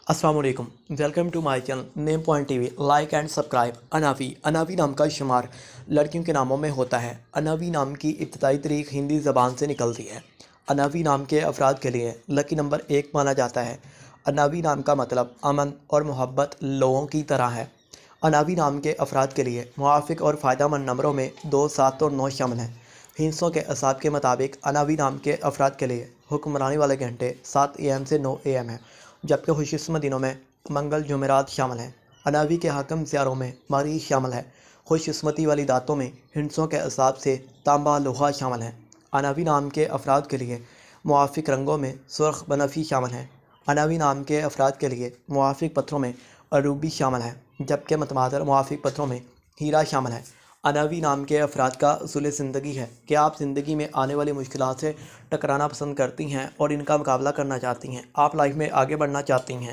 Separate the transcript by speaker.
Speaker 1: अस्सलाम वालेकुम। Welcome to my channel name point TV. Like and subscribe. अनावी नाम का शुमार लड़कियों के नामों में होता है। अनावी नाम की इब्तदाई तारीख हिंदी ज़बान से निकलती है। अनावी नाम के अफराद के लिए लकी नंबर 1 माना जाता है। अनावी नाम का मतलब अमन और मोहब्बत लोगों की तरह है। अनावी नाम के अफराद के लिए मुआफ़िक और फ़ायदेमंद नंबरों में 2, 7 और 9 शामिल हैं। हिंसों के असाब के मुताबिक अनावी नाम के अफराद के लिए हुक्मरानी वाले घंटे 7 AM से 9 AM हैं, जबकि खुशकिस्मत दिनों में मंगल जुमेरात शामिल हैं। अनावी के हाकम सियारों में मरीज़ शामिल है। खुशकिस्मती वाली दातों में हिंसों के असाब से तांबा लोहा शामिल है। अनावी नाम के अफराद के लिए मुआफ़िक रंगों में सुर्ख बनफ़ी शामिल हैं। अनावी नाम के अफराद के लिए मुआफ़िक पत्थरों में अरूबी शामिल है, जबकि मतमादर मुआफ़िक पत्थरों में हीरा शामिल है। अनावी नाम के अफराद का उसूल ज़िंदगी है कि आप ज़िंदगी में आने वाली मुश्किलात से टकराना पसंद करती हैं और इनका मुकाबला करना चाहती हैं। आप लाइफ में आगे बढ़ना चाहती हैं।